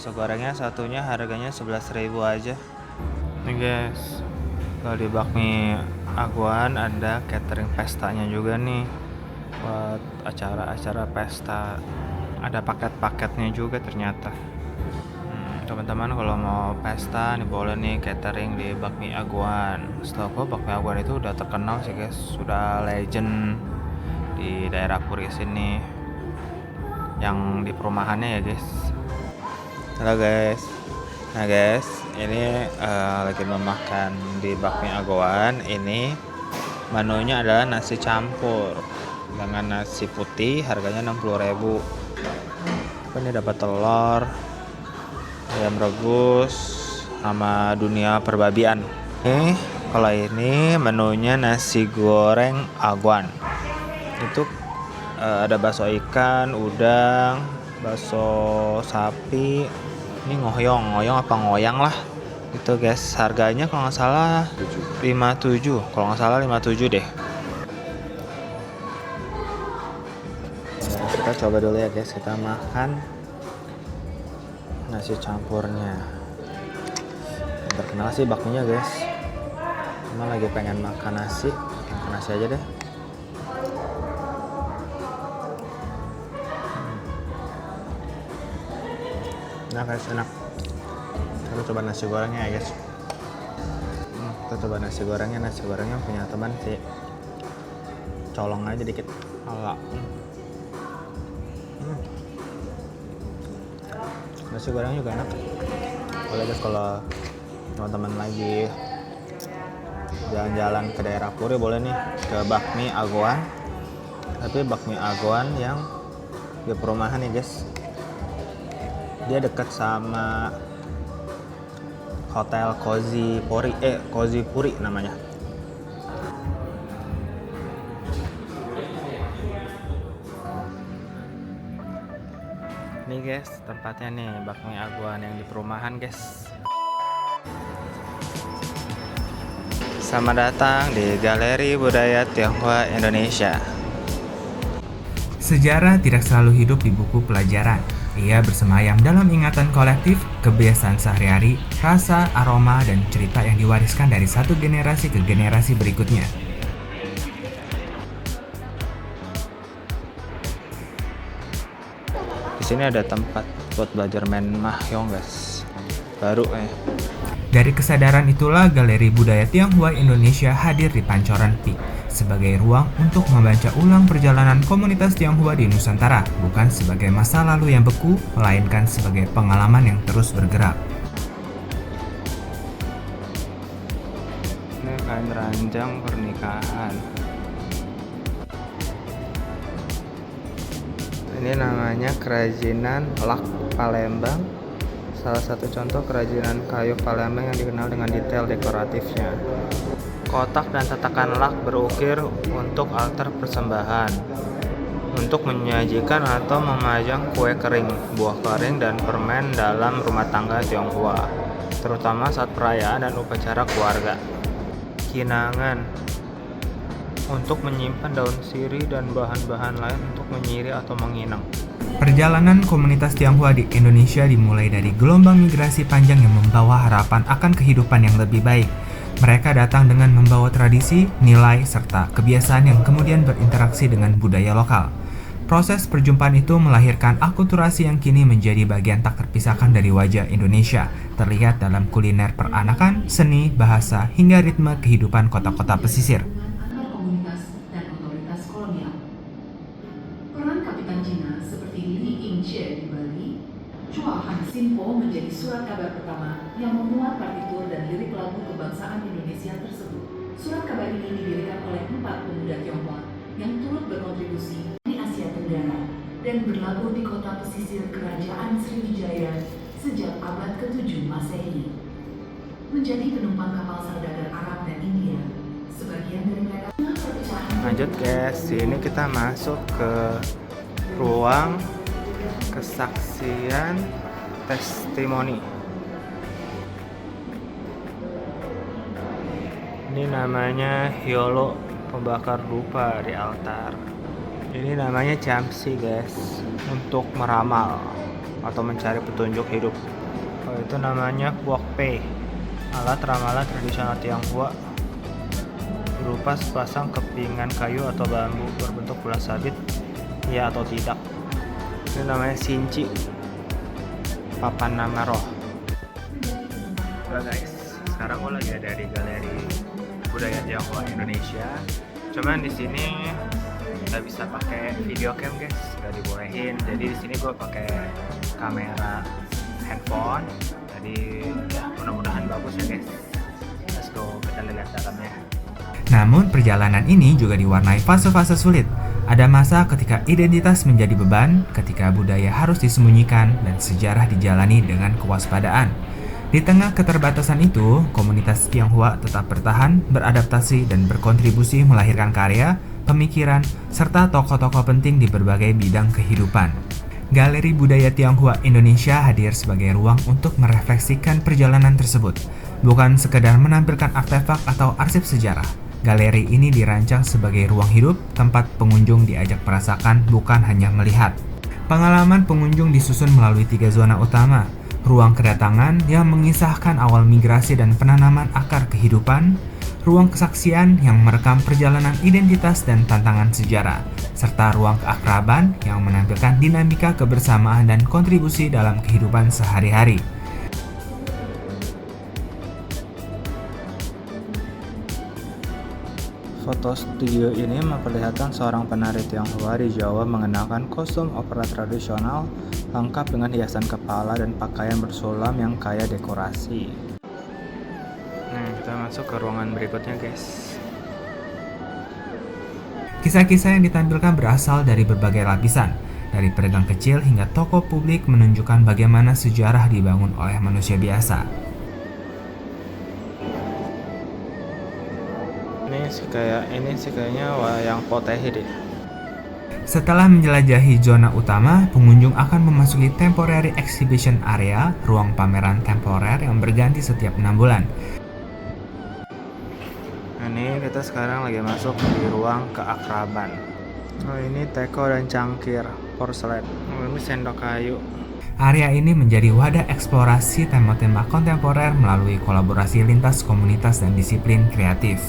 bakso gorengnya satunya harganya 11.000 aja. Nih guys, kalau di bakmi Aguan ada catering pestanya juga nih, buat acara-acara pesta. Ada paket-paketnya juga ternyata. Teman-teman kalau mau pesta nih boleh nih catering di bakmi Aguan. Setahu aku bakmi Aguan itu udah terkenal sih guys, sudah legend di daerah Puri sini, yang di perumahannya ya guys. Halo guys. Nah guys, ini lagi memakan di bakmi Aguan. Ini menunya adalah nasi campur dengan nasi putih, harganya 60.000. Ini dapat telur, ayam rebus, sama dunia perbabian. Kalau ini menunya nasi goreng Aguan. Itu ada bakso ikan, udang, bakso sapi. Ini ngoyong apa ngoyang lah. Itu guys, harganya kalau nggak salah 57. Kalau nggak salah 57 deh. Kita coba dulu ya guys, kita makan nasi campurnya. Terkenal sih bakminya guys, cuma lagi pengen makan nasi aja deh. Nah guys, enak. Kita coba nasi gorengnya ya guys. Kita coba nasi gorengnya punya teman sih, colong aja dikit. Ala. Nasi goreng juga enak. Boleh guys, kalau teman-teman lagi jalan-jalan ke daerah Puri boleh nih ke bakmi Aguan. Tapi bakmi Aguan yang di perumahan nih guys. Dia dekat sama Hotel Cozy Puri namanya. Nih guys, tempatnya nih bakmi Aguan yang di perumahan guys. Selamat datang di Galeri Budaya Tionghoa Indonesia. Sejarah tidak selalu hidup di buku pelajaran. Ia bersemayam dalam ingatan kolektif, kebiasaan sehari-hari, rasa, aroma, dan cerita yang diwariskan dari satu generasi ke generasi berikutnya. Di sini ada tempat buat belajar main mahjong guys. Baru Dari kesadaran itulah Galeri Budaya Tionghoa Indonesia hadir di Pancoran Peak sebagai ruang untuk membaca ulang perjalanan komunitas Tionghoa di Nusantara, bukan sebagai masa lalu yang beku, melainkan sebagai pengalaman yang terus bergerak. Ini kain ranjang pernikahan. Ini namanya kerajinan lak Palembang. Salah satu contoh kerajinan kayu Palembang yang dikenal dengan detail dekoratifnya. Kotak dan tatakan lak berukir untuk altar persembahan, untuk menyajikan atau memajang kue kering, buah kering, dan permen dalam rumah tangga Tionghoa, terutama saat perayaan dan upacara keluarga. Kinangan untuk menyimpan daun sirih dan bahan-bahan lain untuk menyiri atau menginang. Perjalanan komunitas Tionghoa di Indonesia dimulai dari gelombang migrasi panjang yang membawa harapan akan kehidupan yang lebih baik. Mereka datang dengan membawa tradisi, nilai, serta kebiasaan yang kemudian berinteraksi dengan budaya lokal. Proses perjumpaan itu melahirkan akulturasi yang kini menjadi bagian tak terpisahkan dari wajah Indonesia, terlihat dalam kuliner peranakan, seni, bahasa, hingga ritme kehidupan kota-kota pesisir. Komunitas dan otoritas kolonial. Peran Kapitan Cina seperti Li Yingxie di Bali, Chua Han Sinpo menjadi surat kabar pertama yang memuat partitur dan lirik lagu kebangsaan Indonesia tersebut. Surat kabar ini didirikan oleh 4 pemuda Tionghoa yang turut berkontribusi di Asia Tenggara dan berlabuh di kota pesisir Kerajaan Sriwijaya sejak abad ke-7 Masehi. Menjadi penumpang kapal saudagar Arab dan India, sebagian dari mereka Lanjut guys, ini kita masuk ke ruang kesaksian testimoni. Ini namanya Hyolo, pembakar dupa di altar. Ini namanya Jamsi guys, untuk meramal. atau mencari petunjuk hidup. Oh, itu namanya wokpei, alat ramalan tradisional Tionghoa berupa sepasang kepingan kayu atau bambu berbentuk bulan sabit, ya atau tidak. Ini namanya Sinci, papan nama roh. Nah guys, sekarang gue lagi ada di Galeri Budaya Tionghoa Indonesia. Cuman di sini nggak bisa pakai video cam guys, nggak dibolehin. Jadi di sini gue pakai kamera handphone. Jadi ya mudah-mudahan bagus ya guys. Let's go, kita lihat dalamnya. Namun perjalanan ini juga diwarnai fase-fase sulit. Ada masa ketika identitas menjadi beban, ketika budaya harus disembunyikan, dan sejarah dijalani dengan kewaspadaan. Di tengah keterbatasan itu, komunitas Tionghoa tetap bertahan, beradaptasi, dan berkontribusi melahirkan karya, pemikiran, serta tokoh-tokoh penting di berbagai bidang kehidupan. Galeri Budaya Tionghoa Indonesia hadir sebagai ruang untuk merefleksikan perjalanan tersebut, bukan sekedar menampilkan artefak atau arsip sejarah. Galeri ini dirancang sebagai ruang hidup, tempat pengunjung diajak merasakan bukan hanya melihat. Pengalaman pengunjung disusun melalui 3 zona utama. Ruang kedatangan yang mengisahkan awal migrasi dan penanaman akar kehidupan, ruang kesaksian yang merekam perjalanan identitas dan tantangan sejarah, serta ruang keakraban yang menampilkan dinamika kebersamaan dan kontribusi dalam kehidupan sehari-hari. Foto studio ini memperlihatkan seorang penari Tionghoa di Jawa mengenakan kostum opera tradisional lengkap dengan hiasan kepala dan pakaian bersulam yang kaya dekorasi. Nah, kita masuk ke ruangan berikutnya guys. Kisah-kisah yang ditampilkan berasal dari berbagai lapisan, dari pedagang kecil hingga tokoh publik, menunjukkan bagaimana sejarah dibangun oleh manusia biasa. Ini sih kayaknya wayang potehi deh. Setelah menjelajahi zona utama, pengunjung akan memasuki temporary exhibition area, ruang pameran temporer yang berganti setiap 6 bulan. Ini kita sekarang lagi masuk di ruang keakraban. Oh, ini teko dan cangkir porselen. Oh, ini sendok kayu. Area ini menjadi wadah eksplorasi tema-tema kontemporer melalui kolaborasi lintas komunitas dan disiplin kreatif.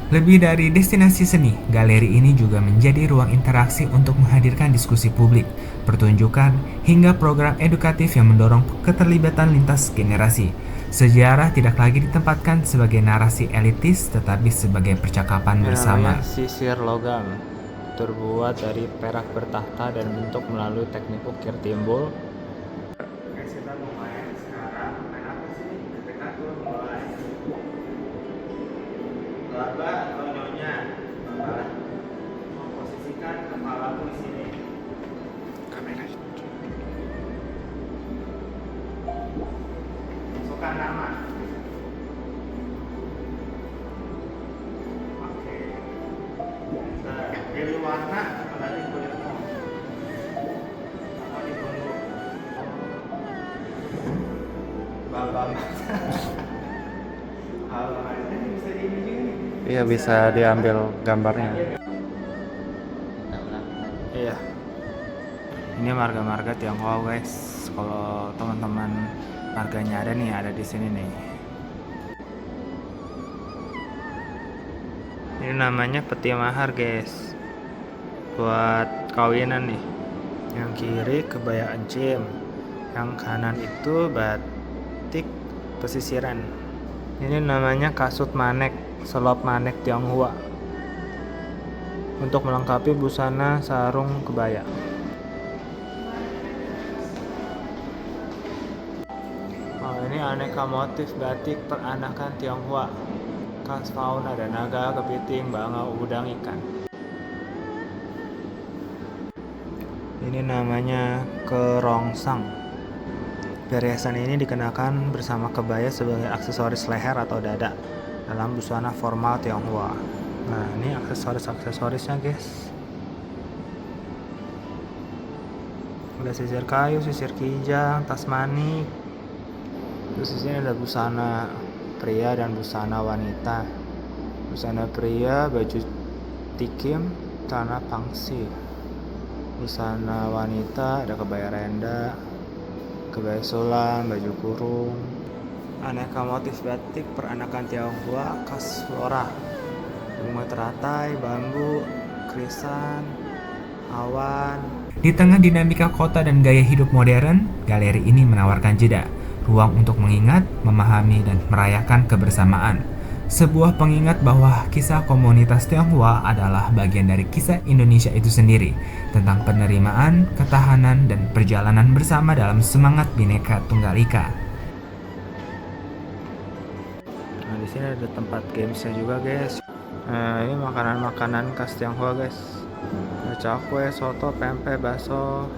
Lebih dari destinasi seni, galeri ini juga menjadi ruang interaksi untuk menghadirkan diskusi publik, pertunjukan, hingga program edukatif yang mendorong keterlibatan lintas generasi. Sejarah tidak lagi ditempatkan sebagai narasi elitis, tetapi sebagai percakapan bersama. Sisir logam terbuat dari perak bertahta dan bentuk melalui teknik ukir timbul. Kita mulai sekarang. Main apa sih? Ketika gue mulai Baba atau nyonya, Baba memposisikan kepala di sini. Kamera. Masukkan nama. Oke. Pilih warna berarti kulitmu. Atau ditunggu. Baba. Halo, ini bisa diimage juga nih. Iya, bisa diambil gambarnya. Iya. Ini marga-marga Tionghoa guys. Kalau teman-teman marganya ada di sini nih. Ini namanya peti mahar guys. Buat kawinan nih. Yang kiri kebaya encim. Yang kanan itu batik pesisiran. Ini namanya kasut manek, selop manek Tionghoa. Untuk melengkapi busana sarung kebaya. Oh, ini aneka motif batik peranakan Tionghoa. Khas fauna ada naga, kepiting, bangau, udang, ikan. Ini namanya kerongsang. Perhiasan ini dikenakan bersama kebaya sebagai aksesoris leher atau dada dalam busana formal Tionghoa. Nah, ini aksesorisnya guys. Ada sisir kayu, sisir kijang, tas manik. Terus di sini ada busana pria dan busana wanita. Busana pria baju tikim, celana pangsi. Busana wanita ada kebaya renda, kebaya sulam, baju kurung, aneka motif batik peranakan Tionghoa khas Flora, bunga teratai, bambu, krisan, awan. Di tengah dinamika kota dan gaya hidup modern, galeri ini menawarkan jeda, ruang untuk mengingat, memahami, dan merayakan kebersamaan. Sebuah pengingat bahwa kisah komunitas Tionghoa adalah bagian dari kisah Indonesia itu sendiri, tentang penerimaan, ketahanan, dan perjalanan bersama dalam semangat Bhinneka Tunggal Ika. Nah, di sini ada tempat gamesnya juga, guys. Nah, ini makanan-makanan khas Tionghoa, guys. Ada cakwe, soto, pempek, bakso,